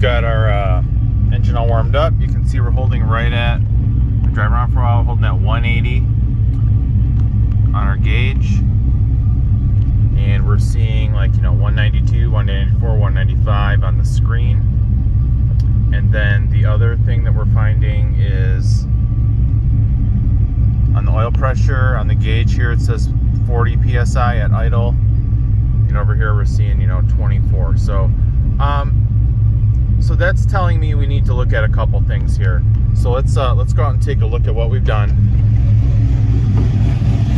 got our engine all warmed up. You can see we're holding right at, driving around for a while, holding at 180 on our gauge. And we're seeing 192, 194, 195 on the screen. And then the other thing that we're finding is on the oil pressure on the gauge here, it says 40 psi at idle. And over here we're seeing 24. So so that's telling me we need to look at a couple things here. So let's go out and take a look at what we've done.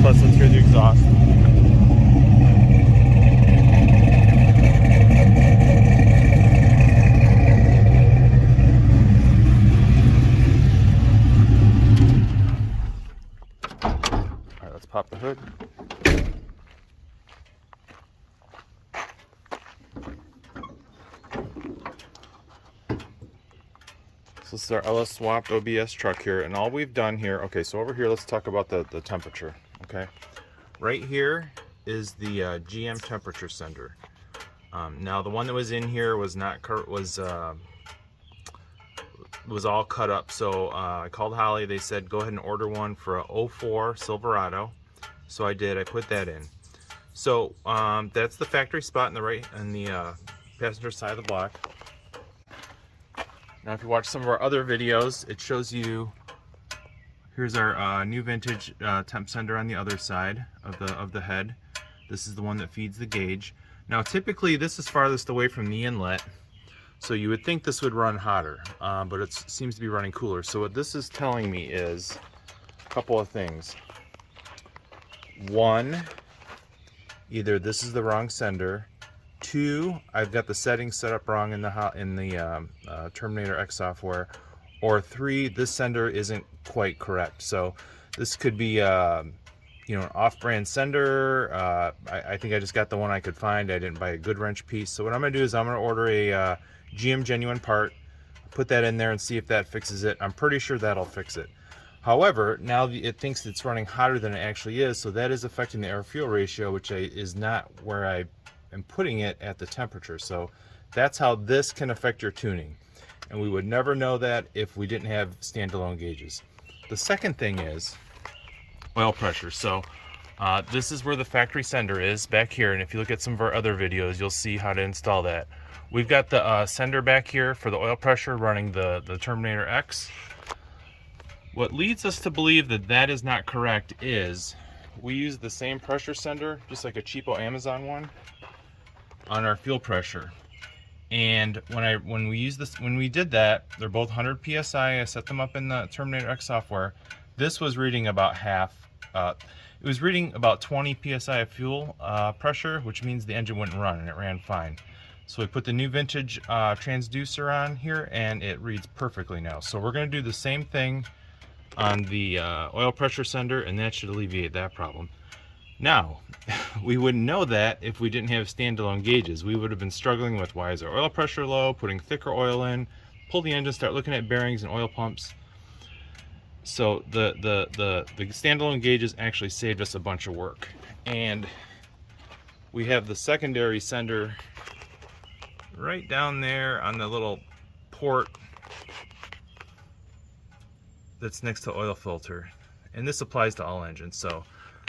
Plus, let's hear the exhaust. All right, let's pop the hood. So this is our LS swapped OBS truck here, and all we've done here, okay, so over here, let's talk about the temperature, okay? Right here is the GM temperature sender. Now, the one that was in here was all cut up, so I called Holly. They said, go ahead and order one for a 04 Silverado. So I did, I put that in. So that's the factory spot in the passenger side of the block. Now, if you watch some of our other videos, it shows you, here's our new vintage temp sender on the other side of the head. This is the one that feeds the gauge. Now, typically, this is farthest away from the inlet, so you would think this would run hotter, but it seems to be running cooler. So what this is telling me is a couple of things. One, either this is the wrong sender. Two, I've got the settings set up wrong in the Terminator X software. Or three, this sender isn't quite correct. So this could be an off-brand sender. I think I just got the one I could find. I didn't buy a good wrench piece. So what I'm going to do is I'm going to order a GM genuine part, put that in there and see if that fixes it. I'm pretty sure that'll fix it. However, now it thinks it's running hotter than it actually is, so that is affecting the air-fuel ratio, which is not where I am putting it at the temperature. So that's how this can affect your tuning. And we would never know that if we didn't have standalone gauges. The second thing is oil pressure. So this is where the factory sender is back here. And if you look at some of our other videos, you'll see how to install that. We've got the sender back here for the oil pressure running the Terminator X. What leads us to believe that that is not correct is we use the same pressure sender, just like a cheapo Amazon one, on our fuel pressure. And when we did that, they're both 100 psi. I set them up in the Terminator X software. This was reading about half. It was reading about 20 psi of fuel pressure, which means the engine wouldn't run, and it ran fine. So we put the new vintage transducer on here, and it reads perfectly now. So we're going to do the same thing on the oil pressure sender, and that should alleviate that problem. Now, we wouldn't know that if we didn't have standalone gauges. We would have been struggling with, why is our oil pressure low, putting thicker oil in, pull the engine, start looking at bearings and oil pumps. So the standalone gauges actually saved us a bunch of work. And we have the secondary sender right down there on the little port that's next to oil filter. And this applies to all engines. So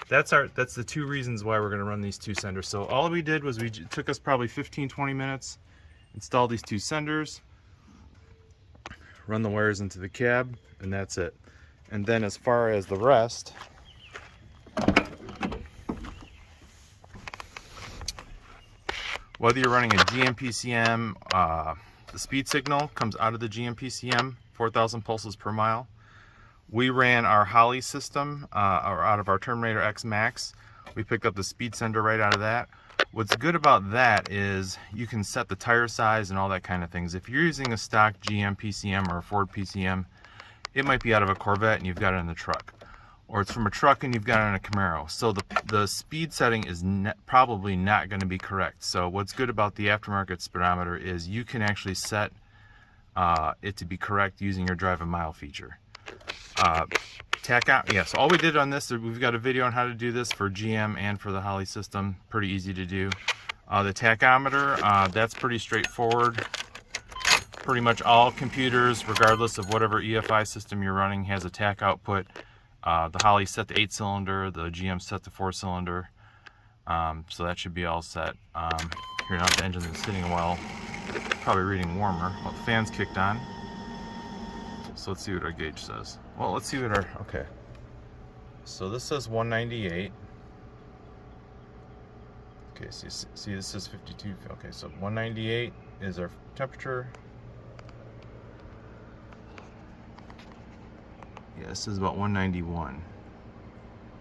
that's the two reasons why we're going to run these two senders. So all we did was it took us probably 15-20 minutes, install these two senders, run the wires into the cab, and that's it. And then as far as the rest, whether you're running a GM-PCM, the speed signal comes out of the GM-PCM, 4,000 pulses per mile. We ran our Holly system out of our Terminator X Max. We picked up the speed sender right out of that. What's good about that is you can set the tire size and all that kind of things. If you're using a stock GM PCM or a Ford PCM, it might be out of a Corvette and you've got it in the truck. Or it's from a truck and you've got it in a Camaro. So the speed setting is probably not going to be correct. So what's good about the aftermarket speedometer is you can actually set it to be correct using your drive a mile feature. Tack out, yeah, so all we did on this, we've got a video on how to do this for GM and for the Holly system. Pretty easy to do. The tachometer, that's pretty straightforward. Pretty much all computers, regardless of whatever EFI system you're running, has a TAC output. The Holley set to 8-cylinder, the GM set to 4-cylinder. So that should be all set. Here now the engine is sitting well, probably reading warmer. Well, the fan's kicked on. So let's see what our gauge says. Well, let's see what our, okay. So this says 198. Okay, see this says 52. Okay, so 198 is our temperature. Yeah, this is about 191.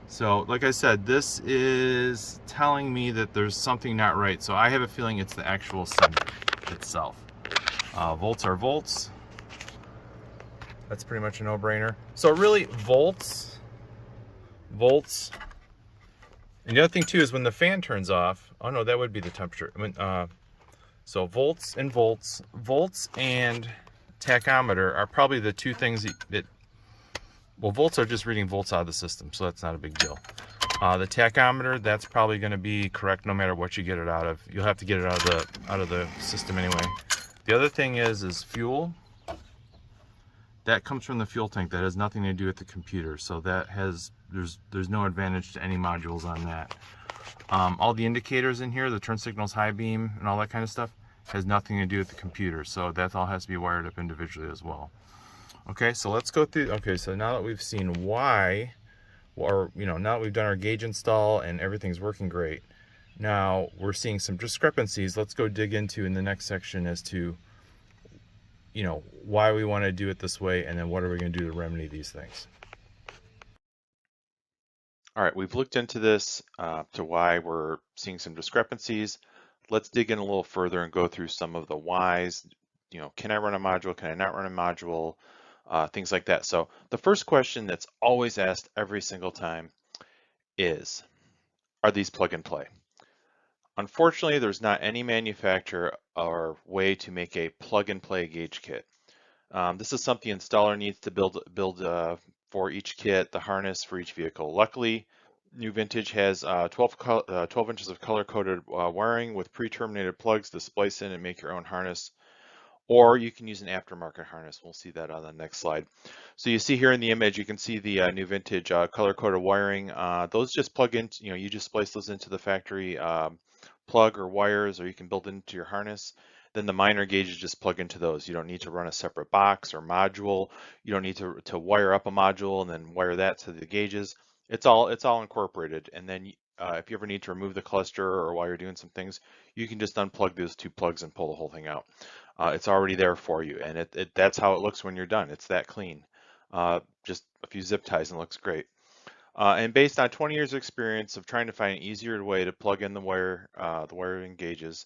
So, like I said, this is telling me that there's something not right. So I have a feeling it's the actual sender itself. Volts are volts. That's pretty much a no-brainer. So really, volts. And the other thing too is when the fan turns off. Oh no, that would be the temperature. So volts and tachometer are probably the two things that. Well, volts are just reading volts out of the system, so that's not a big deal. The tachometer, that's probably going to be correct no matter what you get it out of. You'll have to get it out of the system anyway. The other thing is fuel. That comes from the fuel tank. That has nothing to do with the computer, so that has there's no advantage to any modules on that. All the indicators in here, the turn signals, high beam, and all that kind of stuff, has nothing to do with the computer, so that all has to be wired up individually as well. Okay, so let's go through. Okay, so now that we've seen why, or now that we've done our gauge install and everything's working great, now we're seeing some discrepancies. Let's go dig into in the next section as to why we want to do it this way, and then what are we going to do to remedy these things. All right, we've looked into this to why we're seeing some discrepancies. Let's dig in a little further and go through some of the whys. Can I run a module? Can I not run a module? Things like that. So the first question that's always asked every single time is, are these plug and play? Unfortunately, there's not any manufacturer or way to make a plug and play gauge kit. This is something the installer needs to build for each kit, the harness for each vehicle. Luckily, New Vintage has 12 inches of color-coded wiring with pre-terminated plugs to splice in and make your own harness. Or you can use an aftermarket harness. We'll see that on the next slide. So you see here in the image, you can see the New Vintage color-coded wiring. Those just plug in, you just splice those into the factory plug or wires, or you can build into your harness. Then the minor gauges just plug into those. You don't need to run a separate box or module. You don't need to wire up a module and then wire that to the gauges. It's all incorporated. And then if you ever need to remove the cluster or while you're doing some things, you can just unplug those two plugs and pull the whole thing out. It's already there for you, and that's how it looks when you're done. It's that clean. Just a few zip ties and it looks great. And based on 20 years of experience of trying to find an easier way to plug in the wiring gauges,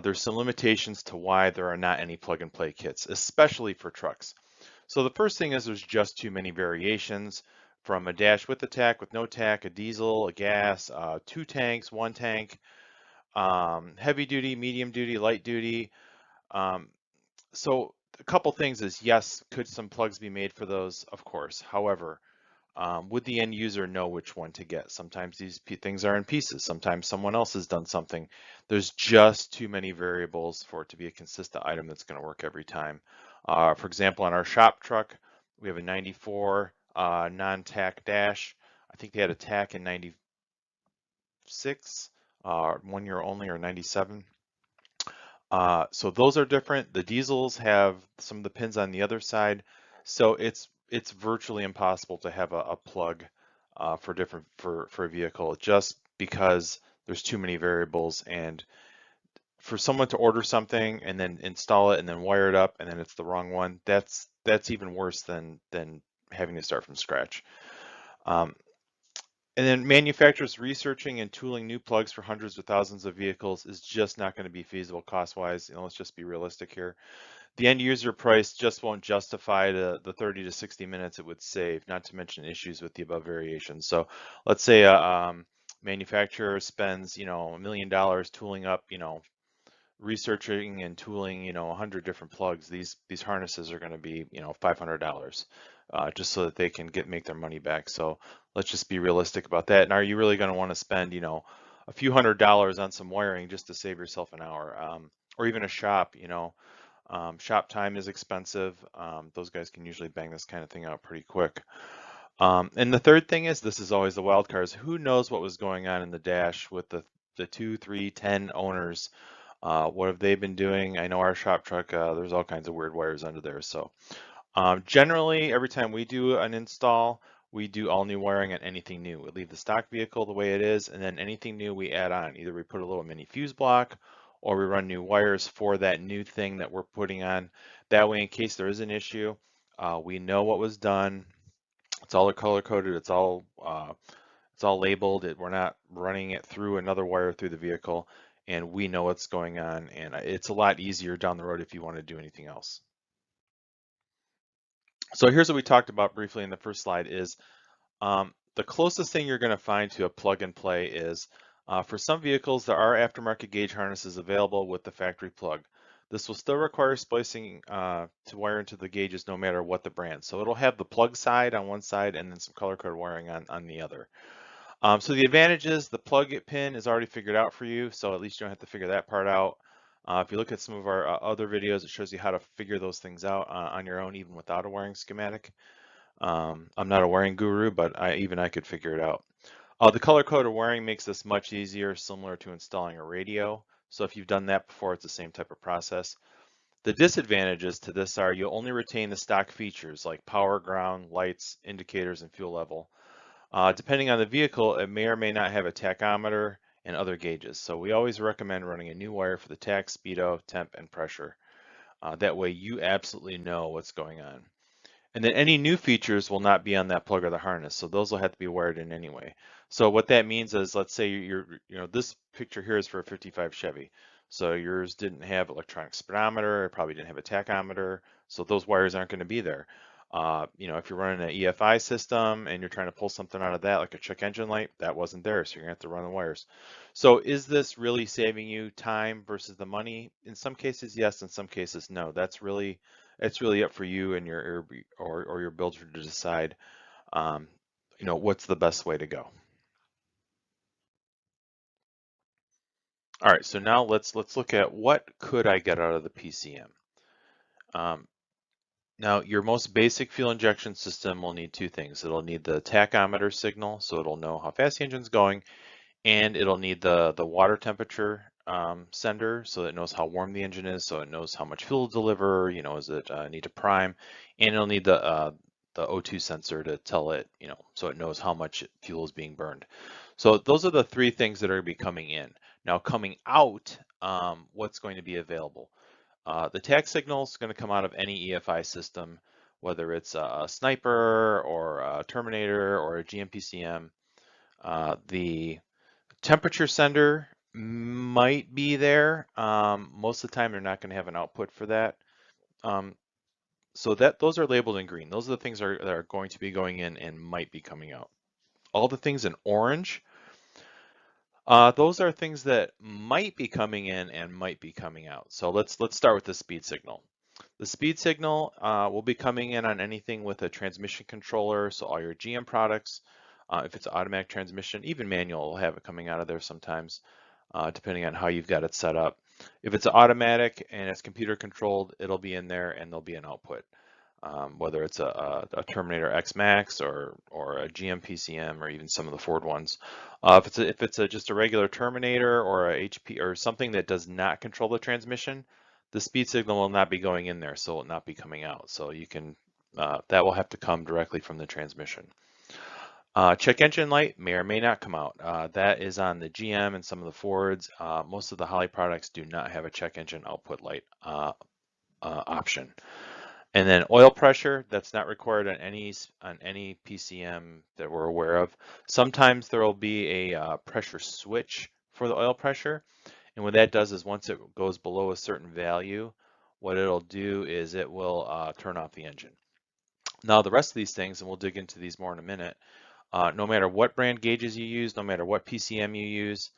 there's some limitations to why there are not any plug and play kits, especially for trucks. So the first thing is there's just too many variations, from a dash with a tack, with no tack, a diesel, a gas, 2 tanks, 1 tank, heavy duty, medium duty, light duty. So a couple things is, yes, could some plugs be made for those? Of course. However, would the end user know which one to get? Sometimes these things are in pieces. Sometimes someone else has done something. There's just too many variables for it to be a consistent item that's going to work every time. For example, on our shop truck, we have a 94 non-tack dash. I think they had a tack in 96, 1 year only, or 97. So those are different. The diesels have some of the pins on the other side, so it's virtually impossible to have a plug for a vehicle, just because there's too many variables. And for someone to order something and then install it and then wire it up and then it's the wrong one, that's even worse than having to start from scratch. And then manufacturers researching and tooling new plugs for hundreds of thousands of vehicles is just not going to be feasible cost-wise. Let's just be realistic here. The end user price just won't justify the 30 to 60 minutes it would save, not to mention issues with the above variations. So let's say a manufacturer spends, $1 million tooling up, researching and tooling, 100 different plugs. These harnesses are going to be, $500, just so that they can make their money back. So let's just be realistic about that. And are you really going to want to spend, a few $100s on some wiring just to save yourself an hour, or even a shop, Shop time is expensive. Those guys can usually bang this kind of thing out pretty quick. And the third thing is, this is always the wild card, is who knows what was going on in the dash with the 2, 3, 10 owners. What have they been doing? I know our shop truck, there's all kinds of weird wires under there. So generally, every time we do an install, we do all new wiring on anything new. We leave the stock vehicle the way it is, and then anything new we add on. Either we put a little mini fuse block, or we run new wires for that new thing that we're putting on. That way, in case there is an issue, we know what was done. It's all color coded. It's all labeled. We're not running it through another wire through the vehicle, and we know what's going on. And it's a lot easier down the road if you want to do anything else. So here's what we talked about briefly in the first slide is the closest thing you're going to find to a plug and play is for some vehicles, there are aftermarket gauge harnesses available with the factory plug. This will still require splicing to wire into the gauges no matter what the brand. So it'll have the plug side on one side and then some color code wiring on the other. So the advantage is the plug pin is already figured out for you, so at least you don't have to figure that part out. If you look at some of our other videos, it shows you how to figure those things out on your own, even without a wiring schematic. I'm not a wiring guru, but even I could figure it out. The color-coded wiring makes this much easier, similar to installing a radio. So if you've done that before, it's the same type of process. The disadvantages to this are you'll only retain the stock features like power, ground, lights, indicators, and fuel level. Depending on the vehicle, it may or may not have a tachometer and other gauges. So we always recommend running a new wire for the tach, speedo, temp, and pressure. That way you absolutely know what's going on. And then any new features will not be on that plug or the harness, so those will have to be wired in anyway. So what that means is, let's say this picture here is for a 55 Chevy. So yours didn't have electronic speedometer, it probably didn't have a tachometer, so those wires aren't going to be there. If you're running an EFI system and you're trying to pull something out of that, like a check engine light, that wasn't there, so you're gonna have to run the wires. So is this really saving you time versus the money? In some cases, yes. In some cases, no. It's really up for you and or your builder to decide, what's the best way to go. All right, so now let's look at what could I get out of the PCM. Now, your most basic fuel injection system will need two things. It'll need the tachometer signal, so it'll know how fast the engine's going, and it'll need the water temperature sender, so it knows how warm the engine is, so it knows how much fuel to deliver. Is it need to prime, and it'll need the O2 sensor to tell it, so it knows how much fuel is being burned. So those are the three things that are going to be coming in. Now coming out, what's going to be available? The tach signal is going to come out of any EFI system, whether it's a Sniper or a Terminator or a GMPCM. The temperature sender might be there. Most of the time, they're not going to have an output for that. So those are labeled in green. Those are the things that are going to be going in and might be coming out. All the things in orange, those are things that might be coming in and might be coming out. So let's start with the speed signal. The speed signal will be coming in on anything with a transmission controller, so all your GM products. If it's automatic transmission, even manual will have it coming out of there sometimes, depending on how you've got it set up. If it's automatic and it's computer controlled, it'll be in there and there'll be an output. Whether it's a Terminator X Max or a GM PCM or even some of the Ford ones. If it's just a regular Terminator or a HP or something that does not control the transmission, the speed signal will not be going in there, so it will not be coming out. So you can that will have to come directly from the transmission. Check engine light may or may not come out. That is on the GM and some of the Fords. Most of the Holley products do not have a check engine output light option. And then oil pressure, that's not required on any PCM that we're aware of. Sometimes there will be a pressure switch for the oil pressure. And what that does is once it goes below a certain value, what it'll do is it will turn off the engine. Now the rest of these things, and we'll dig into these more in a minute, no matter what brand gauges you use, no matter what PCM you use,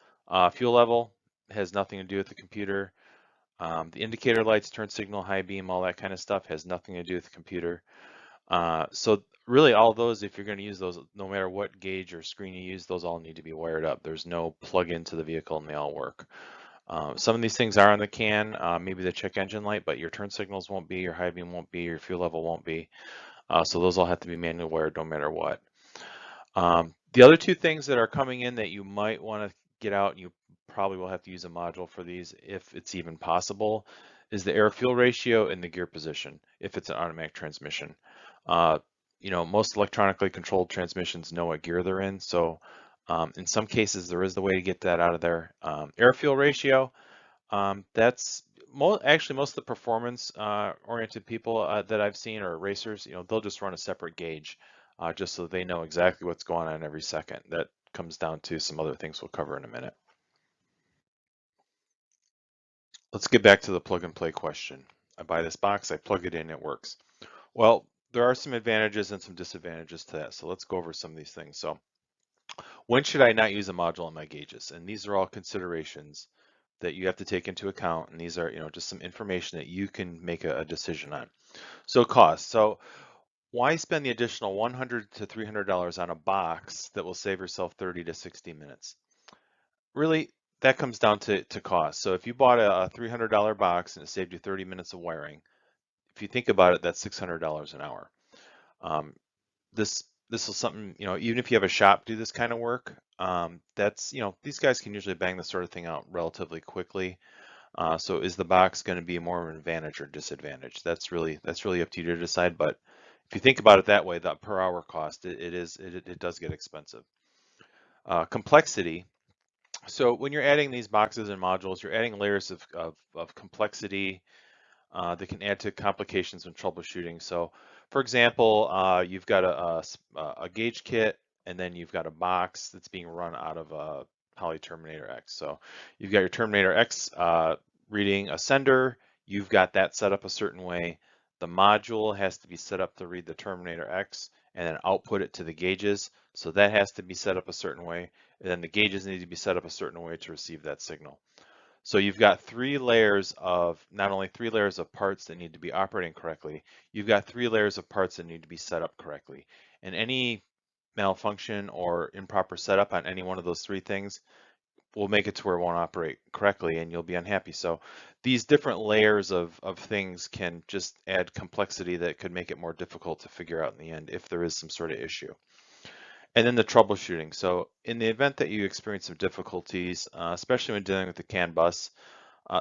fuel level has nothing to do with the computer. The indicator lights, turn signal, high beam, all that kind of stuff has nothing to do with the computer. So really all those, if you're going to use those, no matter what gauge or screen you use, those all need to be wired up. There's no plug into the vehicle and they all work. Some of these things are on the can, maybe the check engine light, but your turn signals won't be, your high beam won't be, your fuel level won't be. So those all have to be manually wired no matter what. The other two things that are coming in that you might want to get out, and you probably will have to use a module for these if it's even possible, is the air-fuel ratio and the gear position if it's an automatic transmission. Uh, most electronically controlled transmissions know what gear they're in, so in some cases there is the way to get that out of there. Air-fuel ratio, that's actually most of the performance oriented people that I've seen, or racers, they'll just run a separate gauge just so they know exactly what's going on every second. That comes down to some other things we'll cover in a minute. Let's get back to the plug and play question. I buy this box, I plug it in, it works. Well, there are some advantages and some disadvantages to that. So let's go over some of these things. So when should I not use a module on my gauges? And these are all considerations that you have to take into account. And these are, just some information that you can make a decision on. So cost. So why spend the additional $100 to $300 on a box that will save yourself 30 to 60 minutes? Really, that comes down to cost. So if you bought a $300 box and it saved you 30 minutes of wiring, if you think about it, that's $600 an hour. Um, this is something, even if you have a shop do this kind of work, that's, these guys can usually bang this sort of thing out relatively quickly. So is the box going to be more of an advantage or disadvantage? That's really up to you to decide. But if you think about it that way, that per hour cost, it does get expensive. Complexity. So when you're adding these boxes and modules, you're adding layers of complexity that can add to complications when troubleshooting. So, for example, you've got a gauge kit, and then you've got a box that's being run out of a Poly Terminator X. So you've got your Terminator X reading a sender. You've got that set up a certain way. The module has to be set up to read the Terminator X and then output it to the gauges. So that has to be set up a certain way. And then the gauges need to be set up a certain way to receive that signal. So you've got not only three layers of parts that need to be operating correctly, you've got three layers of parts that need to be set up correctly. And any malfunction or improper setup on any one of those three things will make it to where it won't operate correctly and you'll be unhappy. So these different layers of things can just add complexity that could make it more difficult to figure out in the end if there is some sort of issue. And then the troubleshooting. So in the event that you experience some difficulties, especially when dealing with the CAN bus,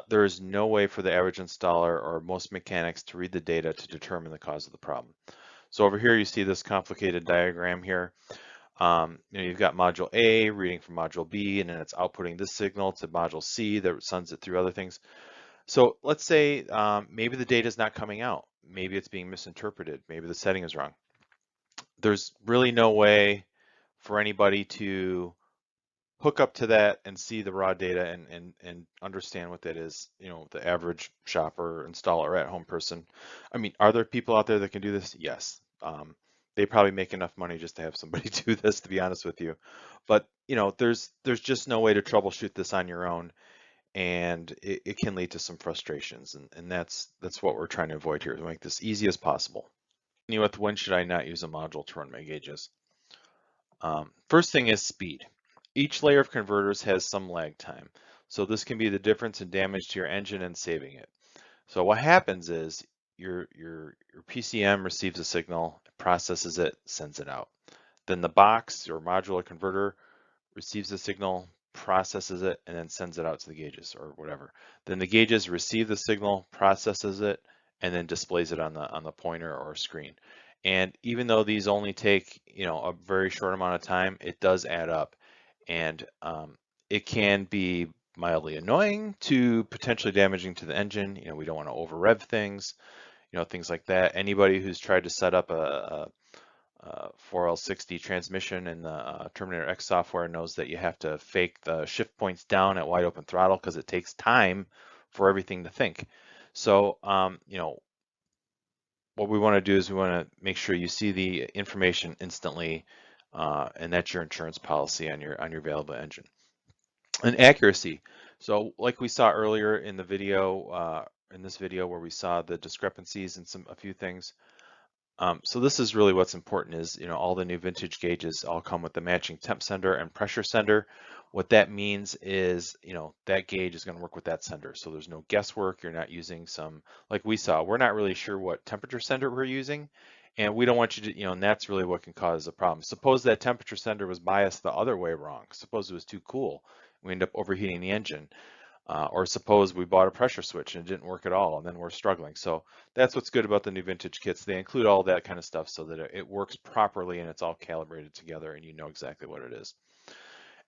there is no way for the average installer or most mechanics to read the data to determine the cause of the problem. So over here you see this complicated diagram here. You've got module A reading from module B, and then it's outputting this signal to module C that sends it through other things. So let's say maybe the data is not coming out. Maybe it's being misinterpreted. Maybe the setting is wrong. There's really no way for anybody to hook up to that and see the raw data and understand what that is, the average shopper, installer, at-home person. I mean, are there people out there that can do this? Yes. They probably make enough money just to have somebody do this, to be honest with you. But, there's just no way to troubleshoot this on your own, and it can lead to some frustrations, and that's what we're trying to avoid here, to make this easy as possible. With when should I not use a module to run my gauges? First thing is speed. Each layer of converters has some lag time. So this can be the difference in damage to your engine and saving it. So what happens is your PCM receives a signal, processes it, sends it out. Then the box or modular converter receives the signal, processes it, and then sends it out to the gauges or whatever. Then the gauges receive the signal, processes it, and then displays it on the pointer or screen. And even though these only take a very short amount of time, it does add up, and it can be mildly annoying to potentially damaging to the engine. We don't want to over rev things, things like that. Anybody who's tried to set up a 4L60 transmission in the Terminator X software knows that you have to fake the shift points down at wide open throttle because it takes time for everything to think. So, what we want to do is we want to make sure you see the information instantly, and that's your insurance policy on your available engine. And accuracy. So, like we saw earlier in the video, in this video where we saw the discrepancies in a few things. So this is really what's important is, all the new vintage gauges all come with the matching temp sender and pressure sender. What that means is, that gauge is going to work with that sender. So there's no guesswork. You're not using some, like we saw, we're not really sure what temperature sender we're using. And we don't want you to, and that's really what can cause a problem. Suppose that temperature sender was biased the other way wrong. Suppose it was too cool. We end up overheating the engine. Or suppose we bought a pressure switch and it didn't work at all, and then we're struggling. So that's what's good about the new vintage kits. They include all that kind of stuff so that it works properly and it's all calibrated together and you know exactly what it is.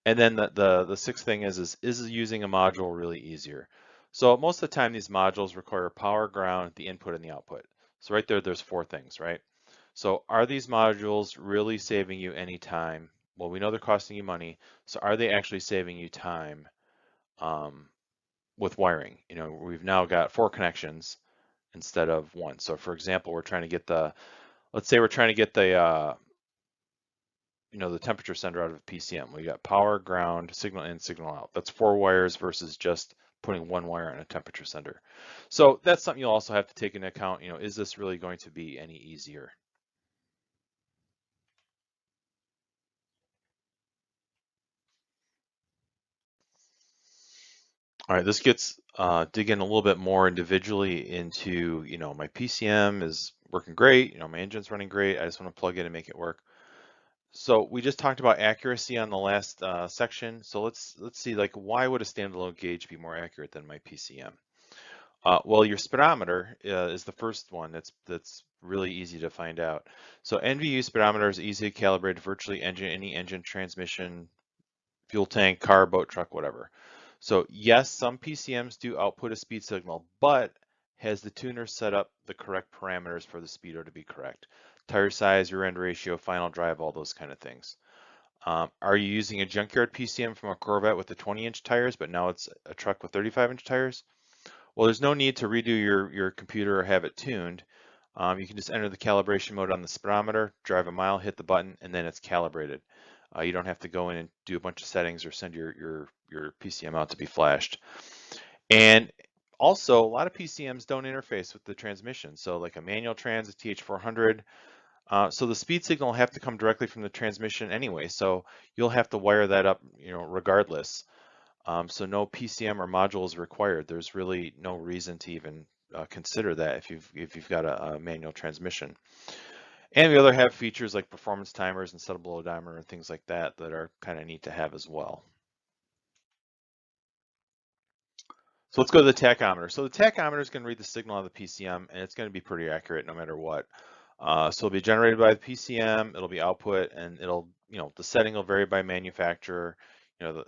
And then the sixth thing is using a module really easier? So most of the time these modules require power, ground, the input, and the output. So right there's 4 things, right? So are these modules really saving you any time? Well, we know they're costing you money. So are they actually saving you time with wiring? We've now got 4 connections instead of 1. So for example, let's say we're trying to get the temperature sender out of a PCM. We got power, ground, signal in, signal out. That's 4 wires versus just putting 1 wire on a temperature sender. So that's something you'll also have to take into account. Is this really going to be any easier? All right, this gets digging a little bit more individually into, my PCM is working great. My engine's running great. I just want to plug in and make it work. So we just talked about accuracy on the last section. So let's see, like, why would a standalone gauge be more accurate than my PCM? Well, your speedometer is the first one that's really easy to find out. So NVU speedometer is easy to calibrate virtually any engine, transmission, fuel tank, car, boat, truck, whatever. So yes, some PCMs do output a speed signal, but has the tuner set up the correct parameters for the speedo to be correct? Tire size, rear end ratio, final drive, all those kind of things. Are you using a junkyard PCM from a Corvette with the 20-inch tires, but now it's a truck with 35-inch tires? Well, there's no need to redo your computer or have it tuned. You can just enter the calibration mode on the speedometer, drive a mile, hit the button, and then it's calibrated. You don't have to go in and do a bunch of settings or send your PCM out to be flashed. And also, a lot of PCMs don't interface with the transmission. So like a manual trans, a TH400, so the speed signal will have to come directly from the transmission anyway. So you'll have to wire that up, regardless. So no PCM or module is required. There's really no reason to even consider that if you've got a manual transmission. And the other have features like performance timers and settable odometer and things like that that are kind of neat to have as well. So let's go to the tachometer. So the tachometer is going to read the signal on the PCM, and it's going to be pretty accurate no matter what. So it'll be generated by the PCM, it'll be output, and it'll, the setting will vary by manufacturer.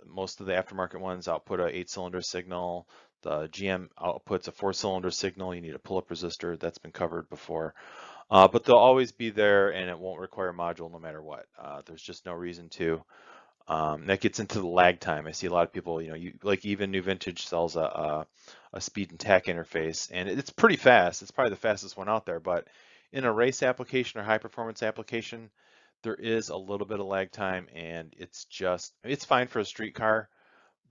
Most of the aftermarket ones output a 8-cylinder signal. The GM outputs a 4-cylinder signal. You need a pull-up resistor. That's been covered before. But they'll always be there, and it won't require a module no matter what. There's just no reason to. That gets into the lag time. I see a lot of people, like even New Vintage sells a speed and tach interface, and it's pretty fast. It's probably the fastest one out there, but in a race application or high performance application, there is a little bit of lag time, and it's fine for a street car,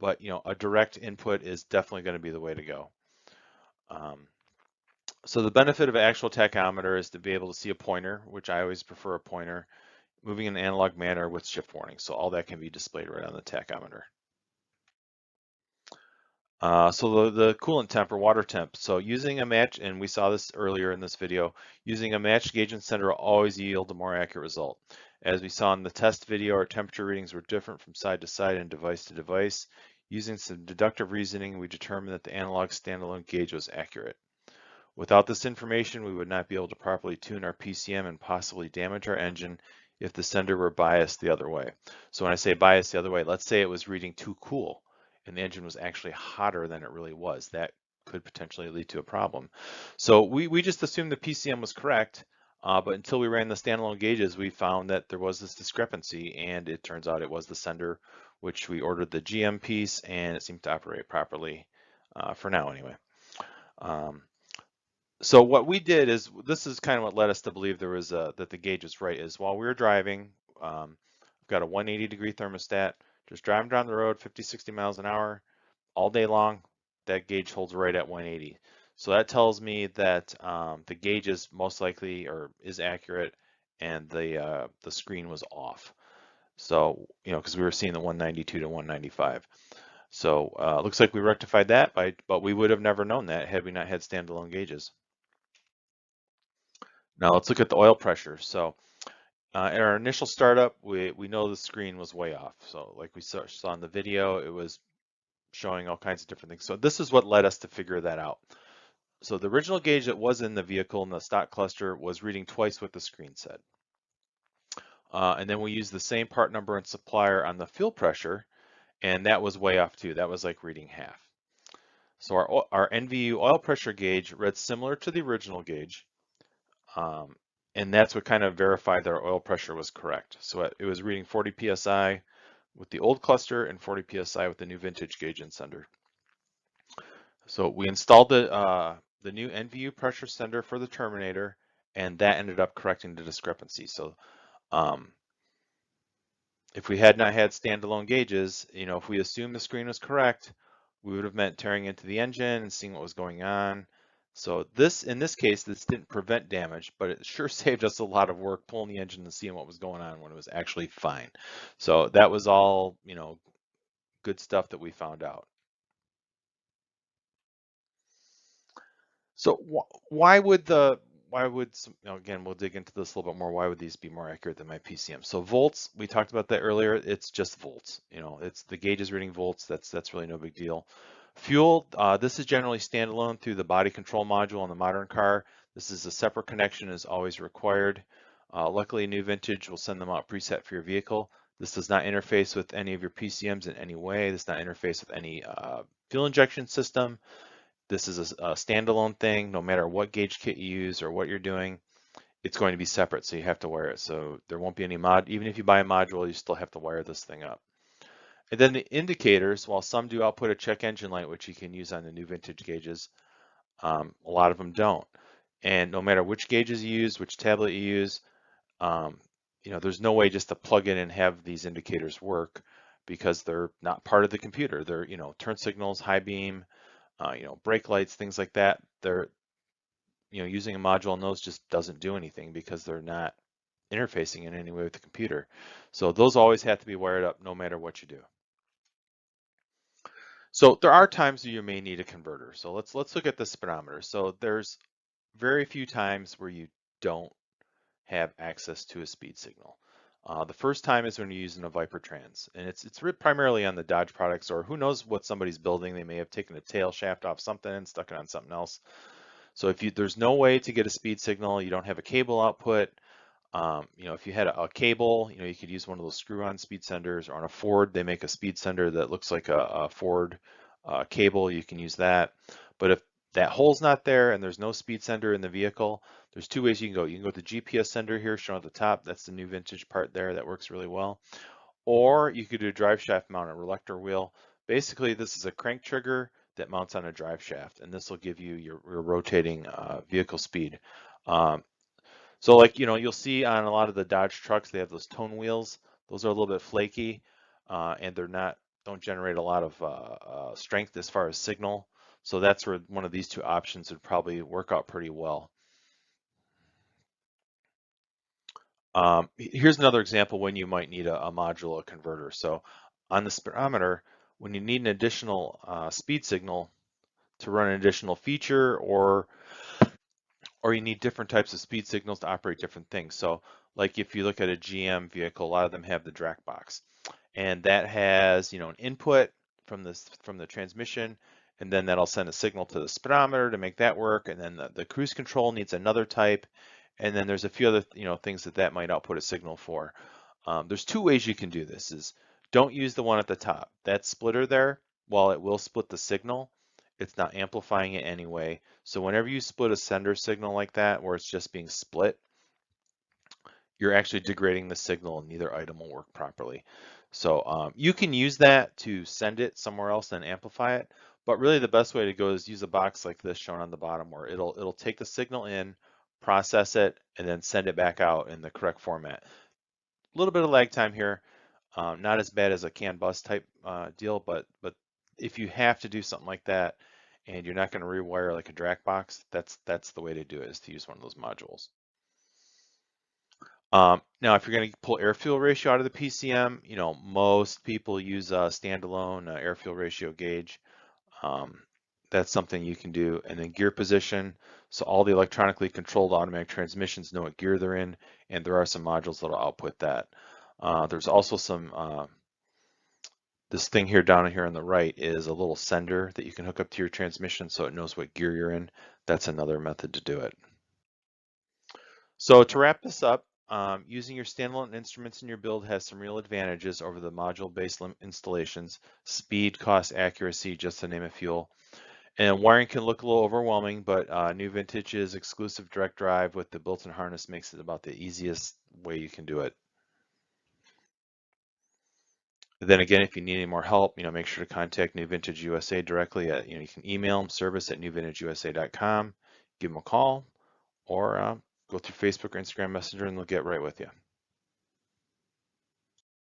but a direct input is definitely going to be the way to go. So the benefit of an actual tachometer is to be able to see a pointer, which I always prefer a pointer, moving in an analog manner with shift warning. So all that can be displayed right on the tachometer. So the coolant temp or water temp. So using a match, and we saw this earlier in this video, using a matched gauge and sender will always yield a more accurate result. As we saw in the test video, our temperature readings were different from side to side and device to device. Using some deductive reasoning, we determined that the analog standalone gauge was accurate. Without this information, we would not be able to properly tune our PCM and possibly damage our engine if the sender were biased the other way. So when I say biased the other way, let's say it was reading too cool and the engine was actually hotter than it really was. That could potentially lead to a problem. So we just assumed the PCM was correct, but until we ran the standalone gauges, we found that there was this discrepancy, and it turns out it was the sender, which we ordered the GM piece, and it seemed to operate properly for now anyway. So what we did is, this is kind of what led us to believe there was that the gauge is right, is while we were driving, we've got a 180-degree thermostat, just driving down the road 50, 60 miles an hour all day long, that gauge holds right at 180. So that tells me that the gauge is most likely, or is accurate, and the screen was off. So, because we were seeing the 192 to 195. So looks like we rectified that, but we would have never known that had we not had standalone gauges. Now let's look at the oil pressure. So in our initial startup, we know the screen was way off. So like we saw in the video, it was showing all kinds of different things. So this is what led us to figure that out. So the original gauge that was in the vehicle in the stock cluster was reading twice what the screen said. And then we used the same part number and supplier on the fuel pressure, and that was way off too. That was like reading half. So our NVU oil pressure gauge read similar to the original gauge, um, and that's what kind of verified that our oil pressure was correct. So it was reading 40 psi with the old cluster and 40 psi with the new vintage gauge and sender. So we installed the new NVU pressure sender for the Terminator, and that ended up correcting the discrepancy. So um, if we had not had standalone gauges, if we assumed the screen was correct, we would have meant tearing into the engine and seeing what was going on. So in this case, this didn't prevent damage, but it sure saved us a lot of work pulling the engine and seeing what was going on when it was actually fine. So that was all, good stuff that we found out. So why would again, we'll dig into this a little bit more. Why would these be more accurate than my PCM? So volts, we talked about that earlier. It's just volts. It's the gauge is reading volts. That's really no big deal. Fuel, this is generally standalone through the body control module on the modern car. This is a separate connection, is always required. Luckily, new vintage will send them out preset for your vehicle. This does not interface with any of your PCMs in any way. This does not interface with any fuel injection system. This is a standalone thing. No matter what gauge kit you use or what you're doing, it's going to be separate, so you have to wire it. So there won't be any even if you buy a module, you still have to wire this thing up. And then the indicators, while some do output a check engine light, which you can use on the new vintage gauges, a lot of them don't. And no matter which gauges you use, which tablet you use, um, there's no way just to plug in and have these indicators work because they're not part of the computer. They're, turn signals, high beam, brake lights, things like that. They're, using a module on those just doesn't do anything because they're not interfacing in any way with the computer. So those always have to be wired up no matter what you do. So there are times where you may need a converter. So let's look at the speedometer. So there's very few times where you don't have access to a speed signal. The first time is when you're using a Viper Trans, and it's primarily on the Dodge products, or who knows what somebody's building. They may have taken a tail shaft off something and stuck it on something else. So if there's no way to get a speed signal, you don't have a cable output. If you had a cable, you could use one of those screw-on speed senders, or on a Ford, they make a speed sender that looks like a Ford cable. You can use that. But if that hole's not there and there's no speed sender in the vehicle, there's two ways you can go. You can go with the GPS sender here shown at the top. That's the new vintage part there that works really well. Or you could do a drive shaft mount, a reluctor wheel. Basically, this is a crank trigger that mounts on a drive shaft, and this will give you your rotating vehicle speed. Um, so like, you'll see on a lot of the Dodge trucks, they have those tone wheels. Those are a little bit flaky, and don't generate a lot of strength as far as signal. So that's where one of these two options would probably work out pretty well. Here's another example when you might need a module, a converter. So on the speedometer, when you need an additional speed signal to run an additional feature, or you need different types of speed signals to operate different things. So like if you look at a GM vehicle, a lot of them have the DRAC box, and that has, an input from the transmission, and then that'll send a signal to the speedometer to make that work, and then the cruise control needs another type, and then there's a few other, things that might output a signal for. There's two ways you can do this. Is don't use the one at the top. That splitter there, while it will split the signal, it's not amplifying it anyway. So whenever you split a sender signal like that, where it's just being split, you're actually degrading the signal and neither item will work properly. So you can use that to send it somewhere else and amplify it, but really the best way to go is use a box like this shown on the bottom, where it'll take the signal in, process it, and then send it back out in the correct format. A little bit of lag time here, not as bad as a CAN bus type deal, but if you have to do something like that and you're not going to rewire like a DRAC box, that's the way to do it, is to use one of those modules. Now, if you're going to pull air fuel ratio out of the PCM, most people use a standalone air fuel ratio gauge. Um, that's something you can do. And then gear position. So all the electronically controlled automatic transmissions know what gear they're in, and there are some modules that'll output that. There's also this thing here down here on the right is a little sender that you can hook up to your transmission so it knows what gear you're in. That's another method to do it. So to wrap this up, using your standalone instruments in your build has some real advantages over the module-based installations: speed, cost, accuracy, just to name a few. And wiring can look a little overwhelming, but New Vintage's exclusive direct drive with the built-in harness makes it about the easiest way you can do it. Then again, if you need any more help, make sure to contact New Vintage USA directly at, you can email them, service@newvintageusa.com, give them a call, or go through Facebook or Instagram Messenger and they'll get right with you.